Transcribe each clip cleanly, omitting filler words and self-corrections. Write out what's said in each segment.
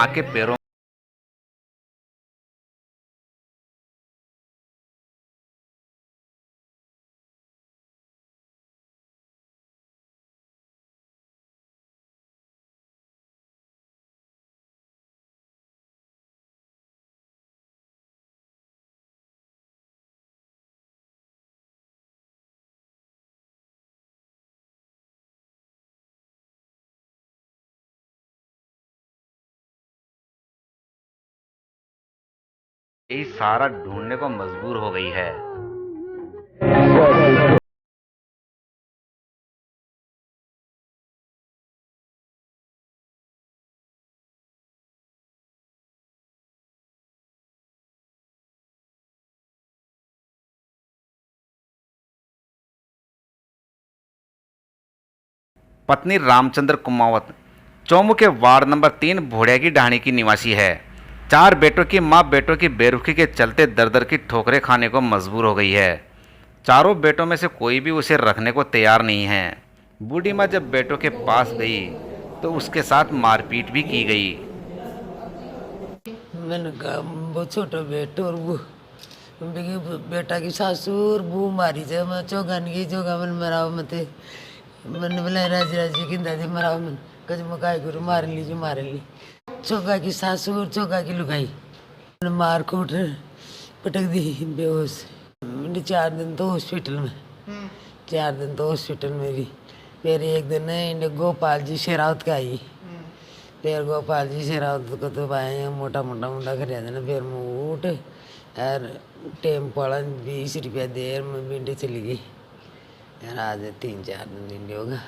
मां के पैरों यही सारा ढूंढने को मजबूर हो गई है। पत्नी रामचंद्र कुमावत चौमू के वार्ड नंबर 3 भोड़िया की ढाणी की निवासी है। 4 बेटों की मां बेटों की बेरुखी के चलते दर दर की ठोकरें खाने को मजबूर हो गई है। चारों बेटों में से कोई भी उसे रखने को तैयार नहीं है। बूढ़ी माँ जब बेटों के पास गई तो उसके साथ मारपीट भी की गई। मैंने कहा वो छोटा बेटो और वो बेटा की सासुर बू मारी थे मैं चौगा नहीं गई चौगा मन मराओ मते मैंने बोला राजी राजी कि दादी मराओ मन कज मकाई गुरु मार ली चौगा की सासुर चौगा की लुगाई मैंने मार कूट पटक दी बेहोश। मैंने 4 दिन तो हॉस्पिटल में 4 दिन तो हॉस्पिटल में भी। फिर एक दिन इन्हें गोपाल जी शेरावत का आई। फिर गोपाल जी शेरावत को तो पाए मोटा मोटा मुंडा कर देना। फिर मैं उठ यार टेम्पो वाला 20 रुपया देर में भिंडी चली गई यार। आज 3-4 दिन होगा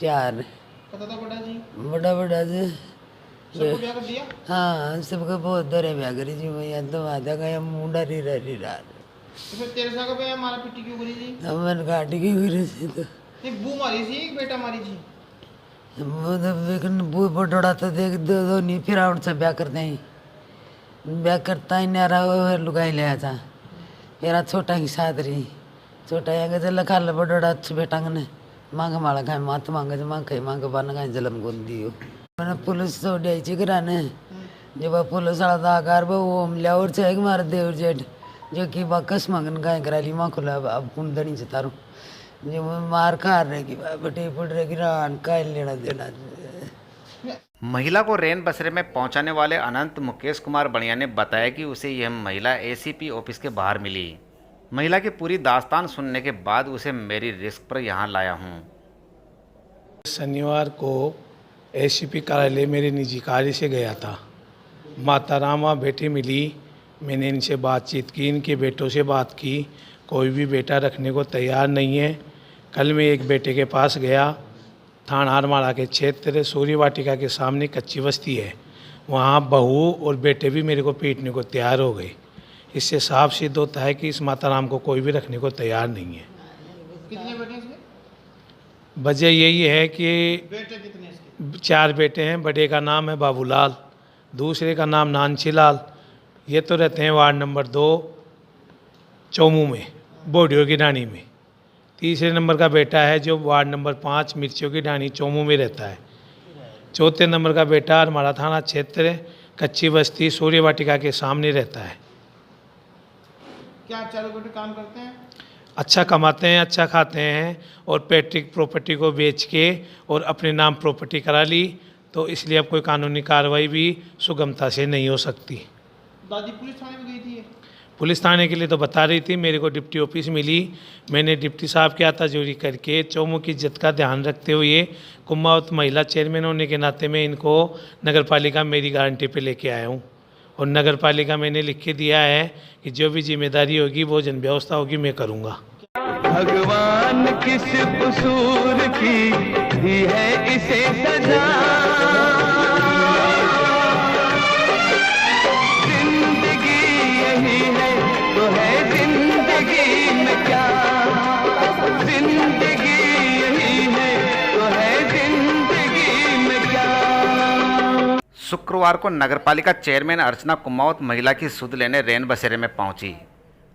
4 बड़ा बड़ा जी हाँ सबका बहुत दरे ब्याह करी जी। मैं याद तो आधा गया मुंडा री रहा तो फिर तेरे साथ पे हमारा पिट्टी क्यों करी थी? हमन गाड़ी की गिरी थी तो एक बू मारी थी एक बेटा मारी थी। वो तो लेकिन बू बड़ा तो देख दो नहीं फिर आउट से ब्याह करते हैं ब्याह करता ही नहीं रहा लुगाई ले था। मेरा छोटा की साथ रही छोटा यहाँ चल खा लो बड़ा अच्छे बेटा ने मांग माला खाए मात मांगे मांग खाई मांग बन खाए जलम को दियो। मैंने पुलिस तो डी कराने जब पुलिस वाला था आकार वो हमला और से मार देवर जेठ जो कि बकस मंगन गाय करा ली माँ खुला अब कुंड दनी से तारू जो मार खा रहे कि बटे पड़ रहे कि रान का लेना देना। महिला को रेन बसेरे में पहुंचाने वाले अनंत मुकेश कुमार बनिया ने बताया कि उसे यह महिला एसीपी ऑफिस के बाहर मिली। महिला की पूरी दास्तान सुनने के बाद उसे मेरी रिस्क पर यहां लाया हूं। शनिवार को एसीपी कार्यालय मेरे निजी कार्य से गया था। माता रामा बेटी मिली। मैंने इनसे बातचीत की, इनके बेटों से बात की। कोई भी बेटा रखने को तैयार नहीं है। कल मैं एक बेटे के पास गया। थाना हरमाड़ा के क्षेत्र सूर्य वाटिका के सामने कच्ची बस्ती है। वहाँ बहू और बेटे भी मेरे को पीटने को तैयार हो गए। इससे साफ सिद्ध होता है कि इस माता राम को कोई भी रखने को तैयार नहीं है। कितने बेटे हैं इसके? वजह यही है कि बेटे कितने इसके? 4 बेटे हैं। बड़े का नाम है बाबूलाल, दूसरे का नाम नानछीलाल। ये तो रहते हैं वार्ड नंबर 2 चौमू में बोडियों की ढाणी में। तीसरे नंबर का बेटा है जो वार्ड नंबर 5 मिर्चियों की ढाणी चौमू में रहता है। चौथे नंबर का बेटा हमारा थाना क्षेत्र कच्ची बस्ती सूर्य वाटिका के सामने रहता है। क्या चारों बेटे काम करते हैं? अच्छा कमाते हैं, अच्छा खाते हैं और पैट्रिक प्रॉपर्टी को बेच के और अपने नाम प्रॉपर्टी करा ली। तो इसलिए अब कोई कानूनी कार्रवाई भी सुगमता से नहीं हो सकती। दादी पुलिस थाने में गई थी? पुलिस थाने के लिए तो बता रही थी। मेरे को डिप्टी ऑफिस मिली। मैंने डिप्टी साहब की आताजोरी करके चौमू की इज्जत का ध्यान रखते हुए कुमावत महिला चेयरमैन होने के नाते में इनको नगर पालिका मेरी गारंटी पे लेके आया हूँ। और नगर पालिका मैंने लिख के दिया है कि जो भी जिम्मेदारी होगी वो जन व्यवस्था होगी मैं करूँगा। भगवान किस कसूर की दी है इसे सजा। जिंदगी यही है तो है जिंदगी में क्या। जिंदगी यही है तो है जिंदगी में क्या। शुक्रवार को नगरपालिका चेयरमैन अर्चना कुमावत महिला की सुध लेने रेन बसेरे में पहुंची।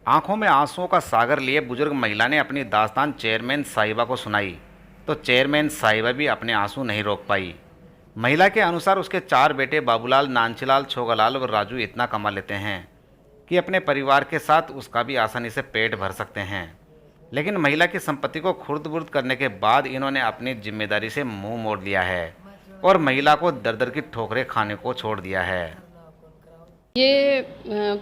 आंखों में आंसुओं का सागर लिए बुजुर्ग महिला ने अपनी दास्तान चेयरमैन साहिबा को सुनाई तो चेयरमैन साहिबा भी अपने आंसू नहीं रोक पाई। महिला के अनुसार उसके 4 बेटे बाबूलाल, नानचीलाल, छोगालाल और राजू इतना कमा लेते हैं कि अपने परिवार के साथ उसका भी आसानी से पेट भर सकते हैं। लेकिन महिला की संपत्ति को खुर्द-बुर्द करने के बाद इन्होंने अपनी जिम्मेदारी से मुंह मोड़ लिया है और महिला को दर-दर की ठोकरें खाने को छोड़ दिया है। ये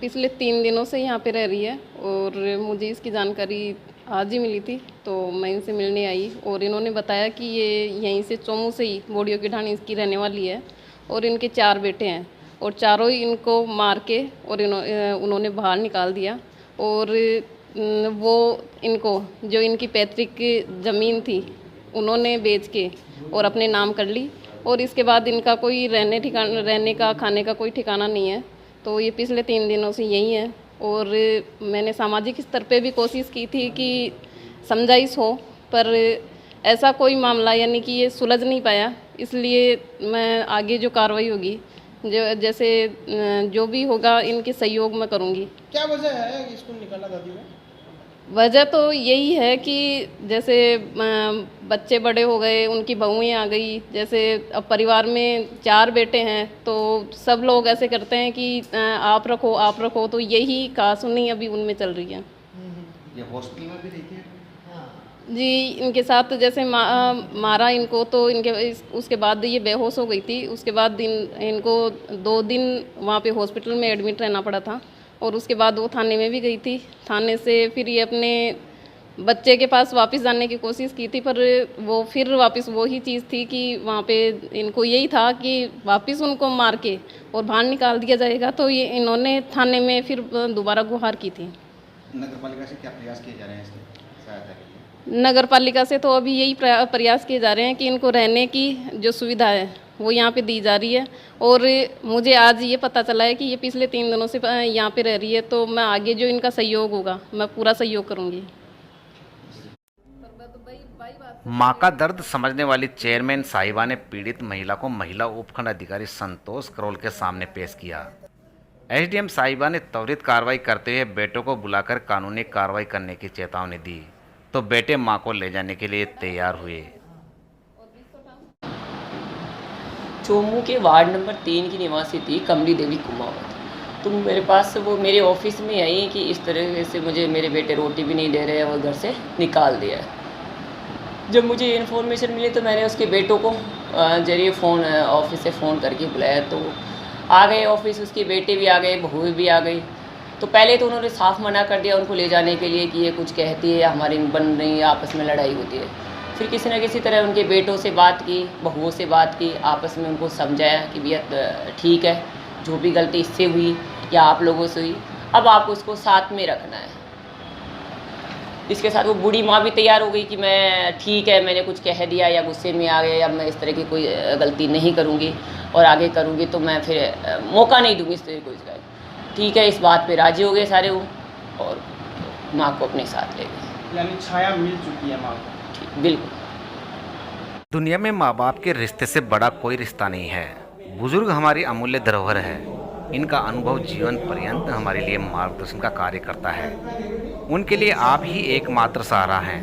पिछले 3 दिनों से यहाँ पे रह रही है और मुझे इसकी जानकारी आज ही मिली थी, तो मैं इनसे मिलने आई और इन्होंने बताया कि ये यहीं से चोमू से ही बोडियो की ढाणी इसकी रहने वाली है और इनके 4 बेटे हैं और चारों ही इनको मार के और उन्होंने बाहर निकाल दिया और वो इनको जो इनकी पैतृक ज़मीन थी उन्होंने बेच के और अपने नाम कर ली और इसके बाद इनका कोई रहने का खाने का कोई ठिकाना नहीं है। तो ये पिछले 3 दिनों से यही है और मैंने सामाजिक स्तर पे भी कोशिश की थी कि समझाइश हो, पर ऐसा कोई मामला यानी कि ये सुलझ नहीं पाया। इसलिए मैं आगे जो कार्रवाई होगी, जो जैसे जो भी होगा इनके सहयोग में करूँगी। क्या वजह है कि इसको निकाला दादी में? वजह तो यही है कि जैसे बच्चे बड़े हो गए, उनकी बहुएं आ गई, जैसे अब परिवार में 4 बेटे हैं तो सब लोग ऐसे करते हैं कि आप रखो, तो यही कहासुनी अभी उनमें चल रही है। ये हॉस्पिटल में भी रहती है? जी, इनके साथ जैसे मारा इनको तो उसके बाद ये बेहोश हो गई थी। उसके बाद इनको 2 दिन वहाँ पे हॉस्पिटल में एडमिट रहना पड़ा था और उसके बाद वो थाने में भी गई थी। थाने से फिर ये अपने बच्चे के पास वापस जाने की कोशिश की थी, पर वो फिर वापस वही चीज़ थी कि वहाँ पे इनको यही था कि वापस उनको मार के और बाहर निकाल दिया जाएगा। तो ये इन्होंने थाने में फिर दोबारा गुहार की थी। नगर पालिका से क्या प्रयास किए जा रहे हैं इसकी सहायता के लिए? नगर पालिका से तो अभी यही प्रयास किए जा रहे हैं कि इनको रहने की जो सुविधा है वो यहाँ पे दी जा रही है और मुझे आज ये पता चला है कि ये पिछले 3 दिनों से यहाँ पे रह रही है, तो मैं आगे जो इनका सहयोग होगा मैं पूरा सहयोग करूँगी। मां का दर्द समझने वाली चेयरमैन साहिबा ने पीड़ित महिला को महिला उपखंड अधिकारी संतोष करोल के सामने पेश किया। एसडीएम साहिबा ने त्वरित कार्रवाई करते हुए बेटों को बुलाकर कानूनी कार्रवाई करने की चेतावनी दी, तो बेटे मां को ले जाने के लिए तैयार हुए। चोमू के वार्ड नंबर 3 की निवासी थी कमली देवी कुमावत। तो मेरे पास वो मेरे ऑफिस में आई कि इस तरह से मुझे मेरे बेटे रोटी भी नहीं दे रहे हैं और घर से निकाल दिया है। जब मुझे इन्फॉर्मेशन मिली तो मैंने उसके बेटों को जरिए फ़ोन ऑफिस से फ़ोन करके बुलाया, तो आ गए ऑफिस, उसके बेटे भी आ गए, बहू भी आ गई। तो पहले तो उन्होंने साफ मना कर दिया उनको ले जाने के लिए कि ये कुछ कहती है, हमारी बन रही है, आपस में लड़ाई होती है। फिर किसी न किसी तरह उनके बेटों से बात की, बहुओं से बात की, आपस में उनको समझाया कि भैया ठीक है, जो भी गलती इससे हुई या आप लोगों से हुई, अब आपको उसको साथ में रखना है। इसके साथ वो बूढ़ी माँ भी तैयार हो गई कि मैं ठीक है, मैंने कुछ कह दिया या गुस्से में आ गया या मैं इस तरह की कोई गलती नहीं करूँगी और आगे करूँगी तो मैं फिर मौका नहीं दूँगी इस तरह कोई शिकायत। ठीक है, इस बात पे राजी हो गए सारे वो और माँ को अपने साथ ले गए। यानी छाया मिल चुकी है माँ को? ठीक, बिल्कुल। दुनिया में माँ बाप के रिश्ते से बड़ा कोई रिश्ता नहीं है। बुजुर्ग हमारी अमूल्य धरोहर है। इनका अनुभव जीवन पर्यंत हमारे लिए मार्गदर्शन का कार्य करता है। उनके लिए आप ही एकमात्र सहारा हैं।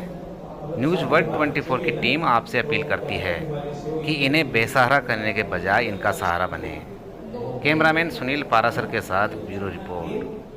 न्यूज़ वर्ल्ड 24 की टीम आपसे अपील करती है कि इन्हें बेसहारा करने के बजाय इनका सहारा बने। कैमरामैन सुनील पारासर के साथ ब्यूरो रिपोर्ट।